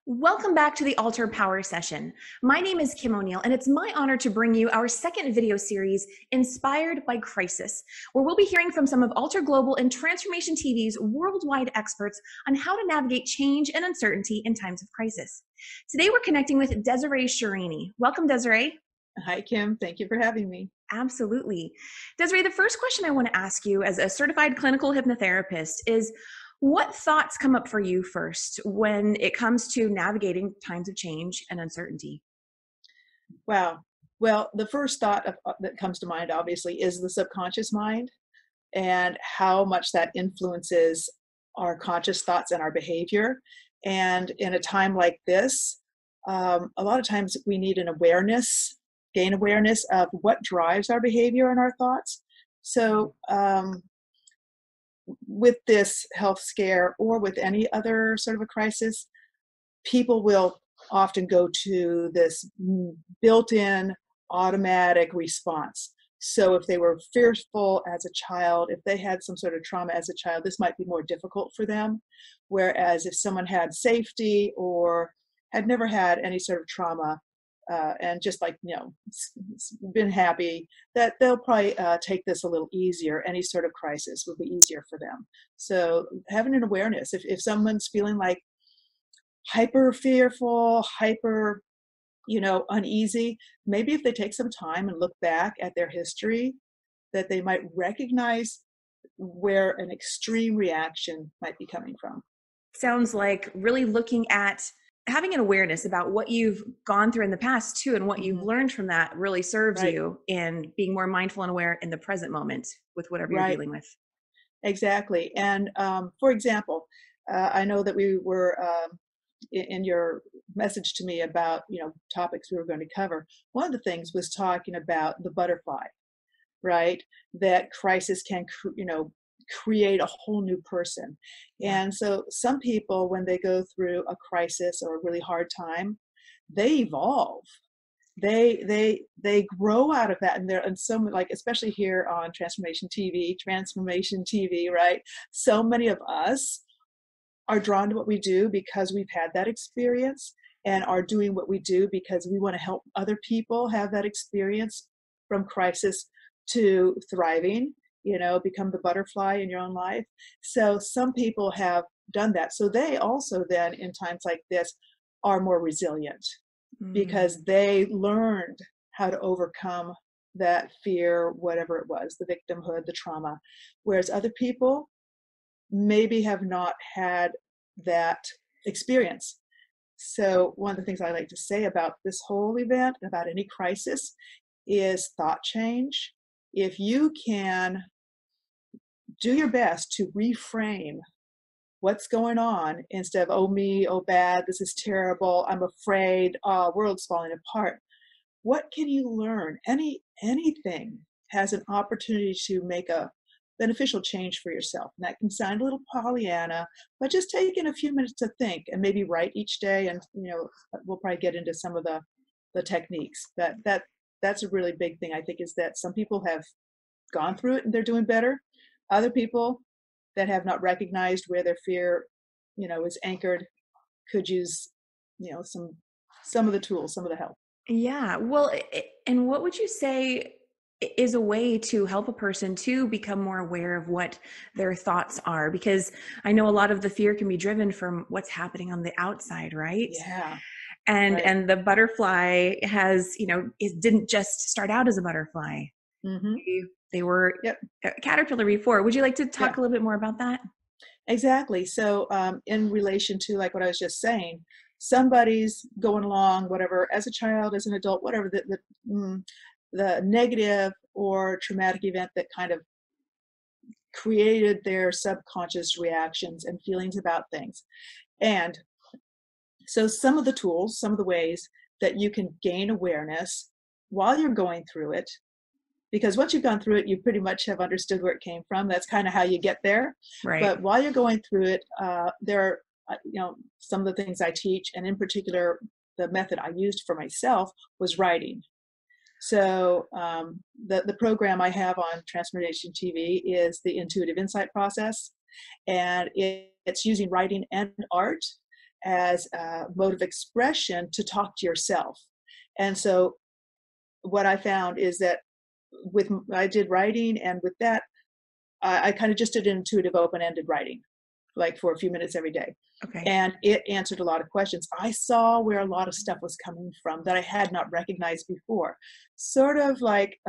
Welcome back to the Alter Power Session. My name is Kim O'Neill, and it's my honor to bring you our second video series, Inspired by Crisis, where we'll be hearing from some of Alter Global and Transformation TV's worldwide experts on how to navigate change and uncertainty in times of crisis. Today, we're connecting with Desiree Scherini. Welcome, Desiree. Hi, Kim. Thank you for having me. Absolutely. Desiree, the first question I want to ask you as a certified clinical hypnotherapist is, what thoughts come up for you first when it comes to navigating times of change and uncertainty? Wow. Well, the first thought that comes to mind, obviously, is the subconscious mind and how much that influences our conscious thoughts and our behavior. And in a time like this, a lot of times we need an awareness, gain awareness of what drives our behavior and our thoughts. So, with this health scare or with any other sort of a crisis, people will often go to this built-in automatic response. So if they were fearful as a child, if they had some sort of trauma as a child, this might be more difficult for them. Whereas if someone had safety or had never had any sort of trauma, and just like, been happy, that they'll probably take this a little easier. Any sort of crisis will be easier for them. So having an awareness, if someone's feeling like hyper fearful, hyper, uneasy, maybe if they take some time and look back at their history, that they might recognize where an extreme reaction might be coming from. Sounds like really looking at having an awareness about what you've gone through in the past too, and what you've learned from that really serves you in being more mindful and aware in the present moment with whatever you're dealing with. Exactly. And for example, I know that we were in your message to me about topics we were going to cover. One of the things was talking about the butterfly, right? That crisis can create a whole new person. And so some people, when they go through a crisis or a really hard time, they evolve. They grow out of that. And so, like, especially here on Transformation TV, right? So many of us are drawn to what we do because we've had that experience, and are doing what we do because we want to help other people have that experience from crisis to thriving, become the butterfly in your own life. So some people have done that. So they also then, in times like this, are more resilient because they learned how to overcome that fear, whatever it was, the victimhood, the trauma. Whereas other people maybe have not had that experience. So one of the things I like to say about this whole event, about any crisis, is thought change. If you can do your best to reframe what's going on instead of, oh me, oh bad, this is terrible, I'm afraid, world's falling apart. What can you learn? Anything has an opportunity to make a beneficial change for yourself. And that can sound a little Pollyanna, but just taking a few minutes to think and maybe write each day. And we'll probably get into some of the techniques. That's a really big thing, I think, is that some people have gone through it and they're doing better. Other people that have not recognized where their fear, is anchored, could use, some of the tools, some of the help. Yeah. Well, and what would you say is a way to help a person to become more aware of what their thoughts are? Because I know a lot of the fear can be driven from what's happening on the outside, right? Yeah. And the butterfly has, it didn't just start out as a butterfly. They were a caterpillar before. Would you like to talk a little bit more about that? Exactly. So in relation to, like, what I was just saying, somebody's going along, whatever, as a child, as an adult, whatever, the negative or traumatic event that kind of created their subconscious reactions and feelings about things. And so some of the tools, some of the ways that you can gain awareness while you're going through it, because once you've gone through it, you pretty much have understood where it came from. That's kind of how you get there. Right. But while you're going through it, there are, some of the things I teach, and in particular, the method I used for myself was writing. So the program I have on Transformation TV is the Intuitive Insight process, and it's using writing and art as a mode of expression to talk to yourself. And so what I found is that I did writing, and with that, I kind of just did intuitive open-ended writing, like for a few minutes every day. Okay. And it answered a lot of questions. I saw where a lot of stuff was coming from that I had not recognized before. Sort of like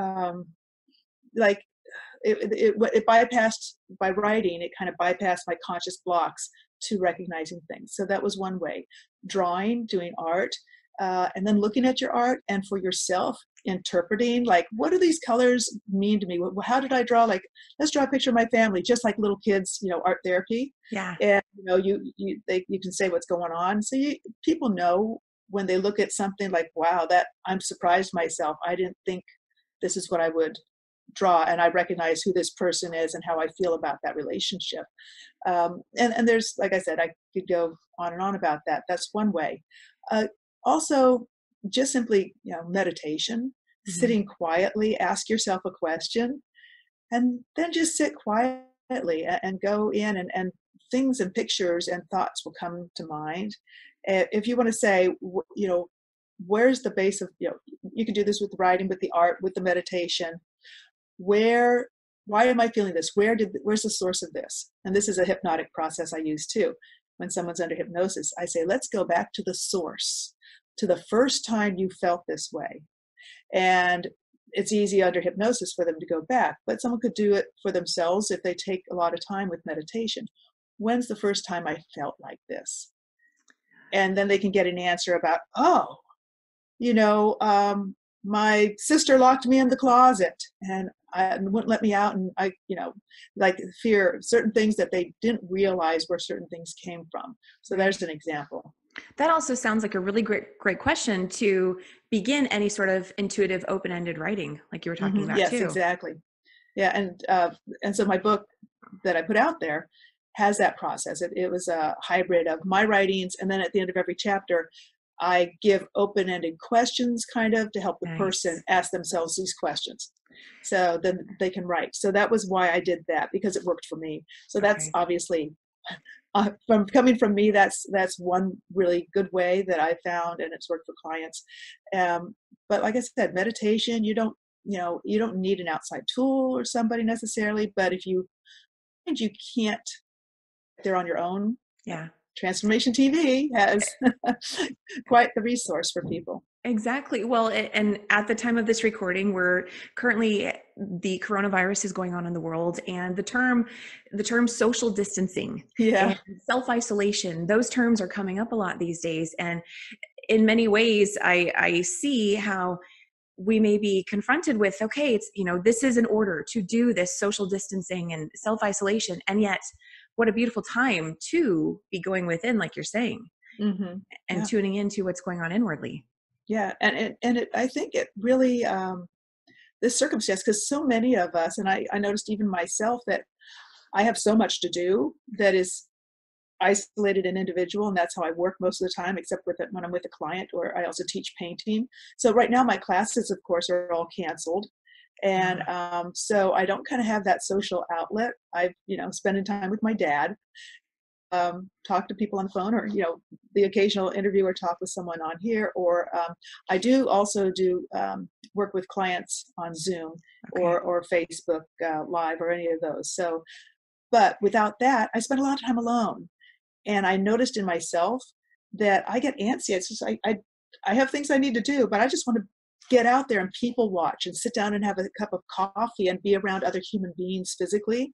it bypassed, by writing, it kind of bypassed my conscious blocks to recognizing things. So that was one way. Drawing, doing art, and then looking at your art, and for yourself, interpreting, like, what do these colors mean to me? How did I draw? Like, let's draw a picture of my family, just like little kids, art therapy. Yeah. And you can say what's going on. So people know when they look at something like, wow, that I'm surprised myself. I didn't think this is what I would draw, and I recognize who this person is and how I feel about that relationship. And there's, like I said, I could go on and on about that. That's one way. Also, just simply, meditation, sitting quietly, ask yourself a question, and then just sit quietly and go in, and things and pictures and thoughts will come to mind. If you want to say, where's the base of, you can do this with the writing, with the art, with the meditation. Why am I feeling this? Where's the source of this? And this is a hypnotic process I use too. When someone's under hypnosis, I say, let's go back to the source, to the first time you felt this way. And it's easy under hypnosis for them to go back, but someone could do it for themselves if they take a lot of time with meditation. When's the first time I felt like this? And then they can get an answer about, my sister locked me in the closet and wouldn't let me out. And I, like fear, certain things that they didn't realize where certain things came from. So there's an example. That also sounds like a really great question to begin any sort of intuitive open-ended writing, like you were talking about yes, too. Exactly. Yeah. And so my book that I put out there has that process. It was a hybrid of my writings, and then at the end of every chapter, I give open-ended questions kind of to help the person ask themselves these questions. So then they can write. So that was why I did that, because it worked for me. So that's obviously, coming from me, that's one really good way that I found, and it's worked for clients. But like I said, meditation, you don't need an outside tool or somebody necessarily, but if you can't get there on your own, Transformation TV has quite the resource for people. Exactly. Well, and at the time of this recording, the coronavirus is going on in the world, and the term social distancing and self-isolation, those terms are coming up a lot these days. And in many ways, I see how we may be confronted with, okay, it's, this is in order to do this social distancing and self-isolation. And yet, what a beautiful time to be going within, like you're saying, and tuning into what's going on inwardly. Yeah. I think it really, this circumstance, because so many of us, and I noticed even myself, that I have so much to do that is isolated and individual, and that's how I work most of the time, except when I'm with a client, or I also teach painting. So right now my classes, of course, are all canceled. And so I don't kind of have that social outlet. I've, spending time with my dad, talk to people on the phone, or, the occasional interview or talk with someone on here. Or I do also do work with clients on Zoom or Facebook Live or any of those. So, but without that, I spend a lot of time alone. And I noticed in myself that I get antsy. It's just, I have things I need to do, but I just want to get out there and people watch and sit down and have a cup of coffee and be around other human beings physically.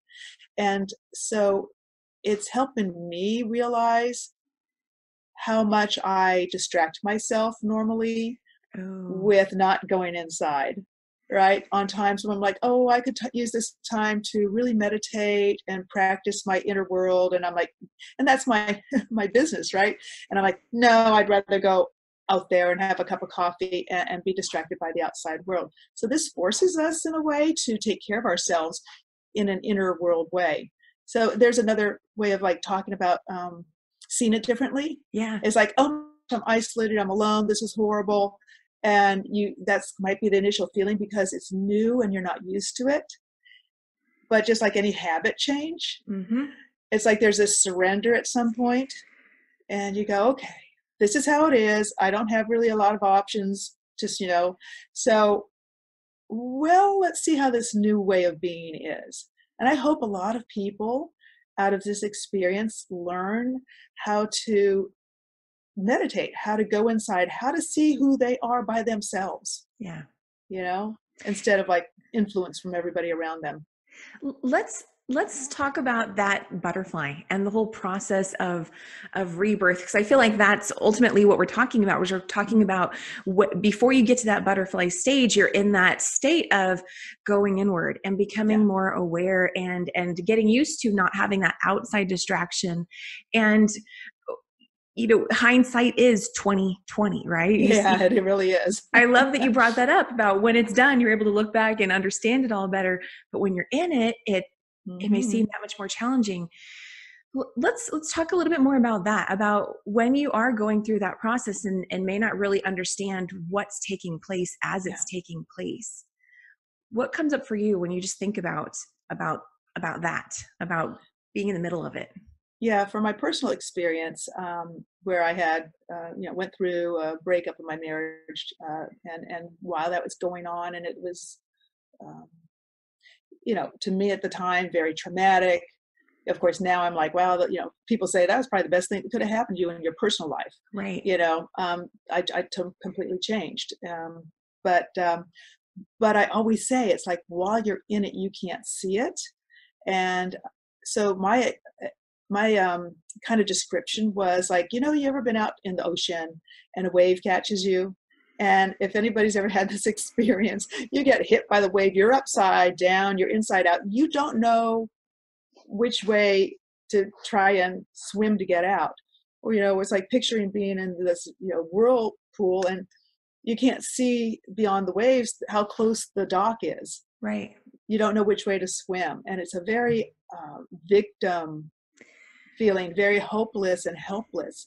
And so it's helping me realize how much I distract myself normally with not going inside, right? On times when I'm like, I could use this time to really meditate and practice my inner world. And I'm like, and that's my business, right? And I'm like, no, I'd rather go out there and have a cup of coffee and be distracted by the outside world. So this forces us in a way to take care of ourselves in an inner world way. So there's another way of like talking about seeing it differently. Yeah. It's like, I'm isolated, I'm alone, this is horrible. And that's might be the initial feeling because it's new and you're not used to it. But just like any habit change, it's like there's this surrender at some point. and you go, okay, this is how it is. I don't have really a lot of options, just, so, well, let's see how this new way of being is. And I hope a lot of people out of this experience learn how to meditate, how to go inside, how to see who they are by themselves, Yeah. Instead of like influence from everybody around them. Let's talk about that butterfly and the whole process of rebirth, because I feel like that's ultimately what we're talking about. We're talking about what, before you get to that butterfly stage, you're in that state of going inward and becoming more aware and getting used to not having that outside distraction. And hindsight is 20/20, right? Yeah, it really is. I love that you brought that up about when it's done, you're able to look back and understand it all better. But when you're in it, it may seem that much more challenging. Let's talk a little bit more about that, about when you are going through that process and may not really understand what's taking place as it's taking place. What comes up for you when you just think about that, about being in the middle of it? Yeah, from my personal experience, where I had, went through a breakup in my marriage, and while that was going on, and it was, um, to me at the time, very traumatic. Of course, now I'm like, wow, people say that was probably the best thing that could have happened to you in your personal life. Right. Completely changed. But I always say it's like while you're in it, you can't see it. And so my kind of description was like, you ever been out in the ocean and a wave catches you? And if anybody's ever had this experience, you get hit by the wave, you're upside down, you're inside out. You don't know which way to try and swim to get out. Or, it's like picturing being in this, whirlpool, and you can't see beyond the waves how close the dock is. Right. You don't know which way to swim. And it's a very victim feeling, very hopeless and helpless.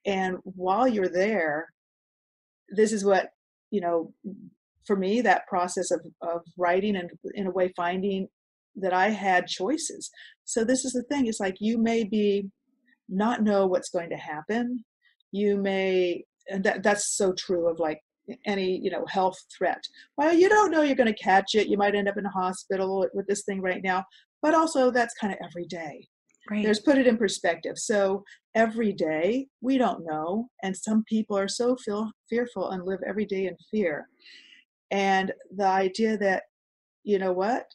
And while you're there, this is what, for me, that process of writing and in a way finding that I had choices. So this is the thing. It's like you may be not know what's going to happen. You may, and that's so true of like any, health threat. Well, you don't know you're going to catch it. You might end up in a hospital with this thing right now. But also that's kind of every day. Right. There's put it in perspective. So every day we don't know. And some people are so fearful and live every day in fear. And the idea that, you know what,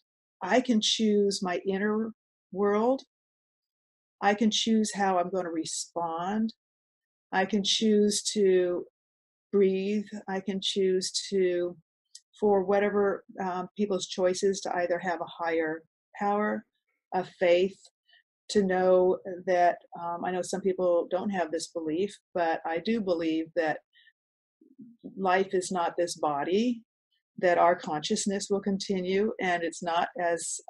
I can choose my inner world. I can choose how I'm going to respond. I can choose to breathe. I can choose to, for whatever people's choices, to either have a higher power, a faith, to know that I know some people don't have this belief, but I do believe that life is not this body, that our consciousness will continue, and it's not as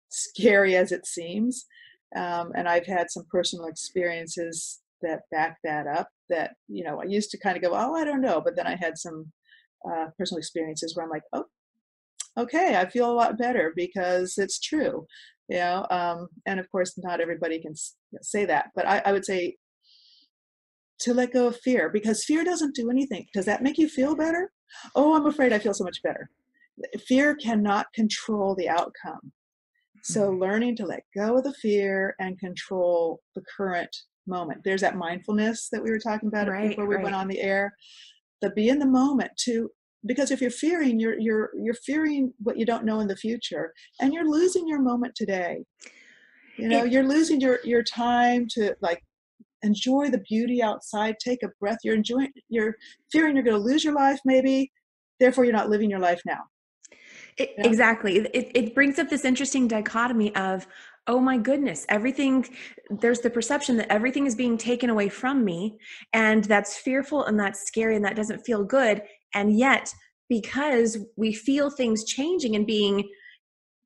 scary as it seems. And I've had some personal experiences that back that up, that, I used to kind of go, oh, I don't know. But then I had some personal experiences where I'm like, oh, okay, I feel a lot better because it's true. And of course, not everybody can say that. But I would say to let go of fear, because fear doesn't do anything. Does that make you feel better? Oh, I'm afraid I feel so much better. Fear cannot control the outcome. So learning to let go of the fear and control the current moment. There's that mindfulness that we were talking about before we went on the air. The be in the moment too, because if you're fearing, you're fearing what you don't know in the future, and you're losing your moment today. You're losing your time to like enjoy the beauty outside, take a breath. You're fearing you're going to lose your life maybe, therefore you're not living your life now. Exactly. It brings up this interesting dichotomy of, oh my goodness, there's the perception that everything is being taken away from me, and that's fearful and that's scary and that doesn't feel good. And yet, because we feel things changing and being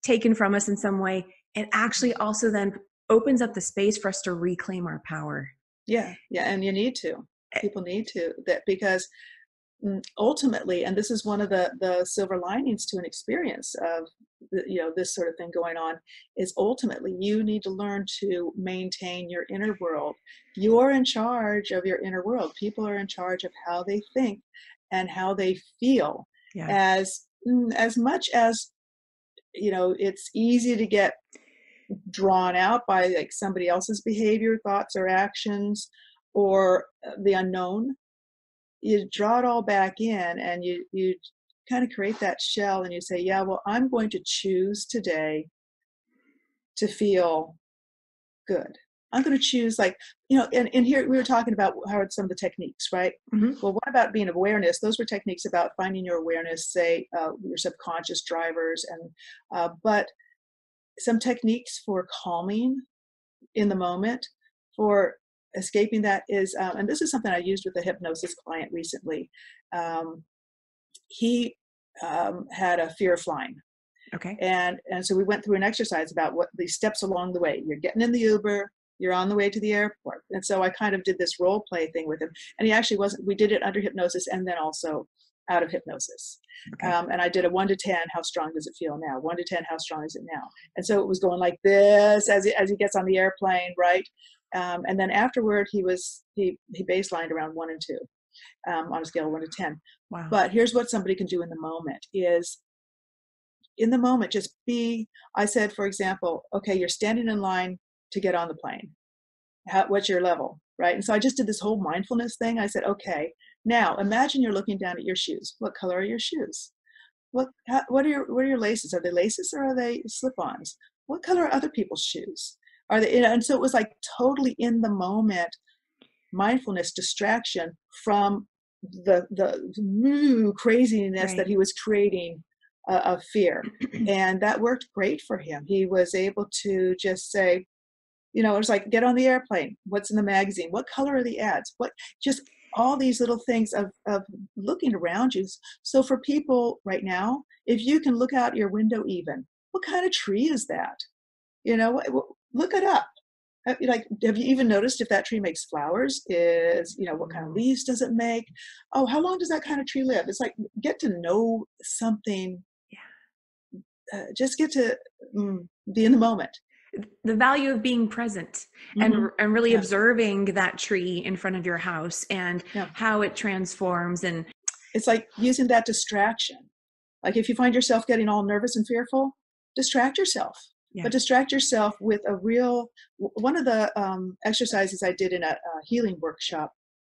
taken from us in some way, it actually also then opens up the space for us to reclaim our power. Yeah. And you need to. People need to, because ultimately, and this is one of the silver linings to an experience of, this sort of thing going on, is ultimately you need to learn to maintain your inner world. You're in charge of your inner world. People are in charge of how they think and how they feel. Yeah. As much as, it's easy to get drawn out by like somebody else's behavior, thoughts, or actions, or the unknown. You draw it all back in, and you kind of create that shell, and you say, yeah, well, I'm going to choose today to feel good. I'm going to choose, like, and here we were talking about how are some of the techniques, right? Mm-hmm. Well, what about being awareness? Those were techniques about finding your awareness, say, your subconscious drivers, but some techniques for calming in the moment, for escaping that is, and this is something I used with a hypnosis client recently. He had a fear of flying. Okay. And so we went through an exercise about what the steps along the way. You're getting in the Uber, you're on the way to the airport. And so I kind of did this role play thing with him. And he actually we did it under hypnosis and then also out of hypnosis. Okay. And I did a 1 to 10, how strong does it feel now? 1 to 10, how strong is it now? And so it was going like this as he gets on the airplane, right? And then afterward, he baselined around 1 and 2 on a scale of 1 to 10. Wow. But here's what somebody can do in the moment is, in the moment, just I said, for example, okay, you're standing in line to get on the plane. What's your level, right? And so I just did this whole mindfulness thing. I said, okay, now imagine you're looking down at your shoes. What color are your shoes? What are your laces? Are they laces or are they slip-ons? What color are other people's shoes? Are they? And so it was like totally in the moment, mindfulness distraction from the new craziness Right. that he was creating of fear. And that worked great for him. He was able to just say, it was like, get on the airplane. What's in the magazine? What color are the ads? Just all these little things of looking around you. So for people right now, if you can look out your window even, what kind of tree is that? Look it up. Have you even noticed if that tree makes flowers? What kind of leaves does it make? Oh, how long does that kind of tree live? It's like, get to know something. Yeah. Just get to be in the moment. The value of being present and really observing that tree in front of your house and how it transforms. And it's like using that distraction. Like if you find yourself getting all nervous and fearful, distract yourself. Yeah. But distract yourself with one of the exercises I did in a healing workshop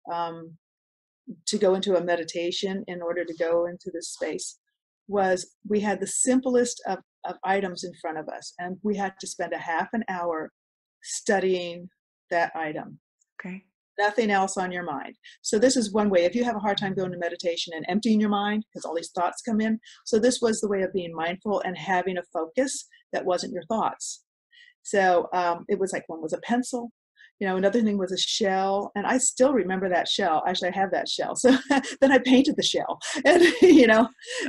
to go into a meditation in order to go into this space was, we had the simplest of items in front of us, and we had to spend a half an hour studying that item. Okay. Nothing else on your mind. So this is one way. If you have a hard time going to meditation and emptying your mind because all these thoughts come in, so this was the way of being mindful and having a focus that wasn't your thoughts. So it was like, one was a pencil, another thing was a shell, and I still remember that shell. Actually, I have that shell. So then I painted the shell, and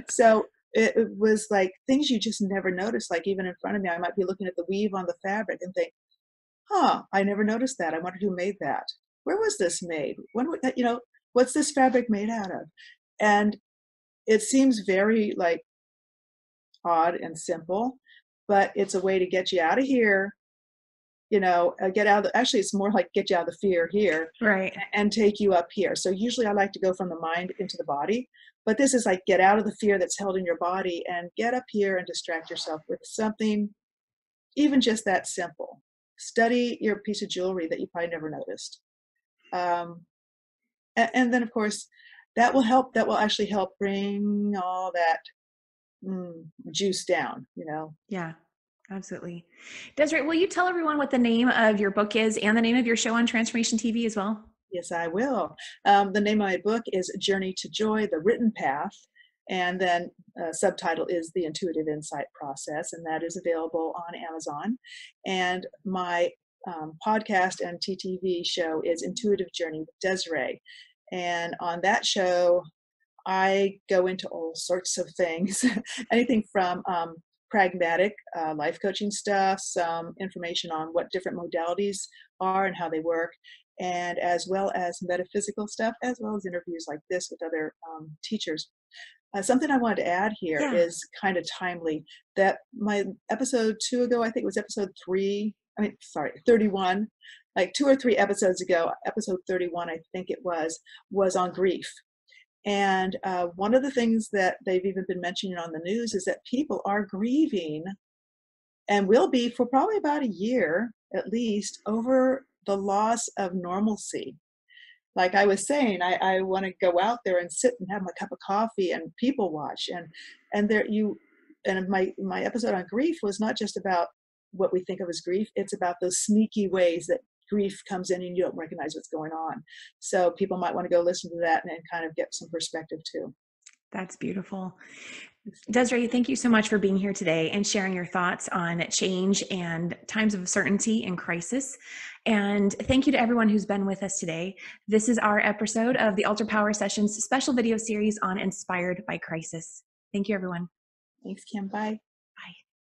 so it was like things you just never noticed. Like even in front of me, I might be looking at the weave on the fabric and think, I never noticed that. I wonder who made that. Where was this made? What's this fabric made out of? And it seems very like odd and simple, but it's a way to get you out of here. Get out of actually, it's more like get you out of the fear here, right, and take you up here. So usually I like to go from the mind into the body, but this is like get out of the fear that's held in your body and get up here and distract yourself with something, even just that simple. Study your piece of jewelry that you probably never noticed. And then of course that will actually help bring all that juice down, Yeah, absolutely. Desiree, will you tell everyone what the name of your book is and the name of your show on Transformation TV as well? Yes, I will. The name of my book is Journey to Joy, The Written Path. And then subtitle is The Intuitive Insight Process, and that is available on Amazon. And my podcast and TTV show is Intuitive Journey with Desiree. And on that show, I go into all sorts of things, anything from pragmatic life coaching stuff, some information on what different modalities are and how they work, and as well as metaphysical stuff, as well as interviews like this with other teachers. Something I wanted to add here Yeah. is kind of timely, that my episode 2 ago, I think it was episode 3, 31, like 2 or 3 episodes ago, episode 31, I think it was on grief. And one of the things that they've even been mentioning on the news is that people are grieving, and will be for probably about a year at least, over the loss of normalcy. Like I was saying, I want to go out there and sit and have my cup of coffee and people watch. And there you and my episode on grief was not just about what we think of as grief. It's about those sneaky ways that grief comes in and you don't recognize what's going on. So people might want to go listen to that and kind of get some perspective too. That's beautiful. Desiree, thank you so much for being here today and sharing your thoughts on change and times of uncertainty and crisis. And thank you to everyone who's been with us today. This is our episode of the Altar Power Sessions special video series on Inspired by Crisis. Thank you, everyone. Thanks, Kim. Bye.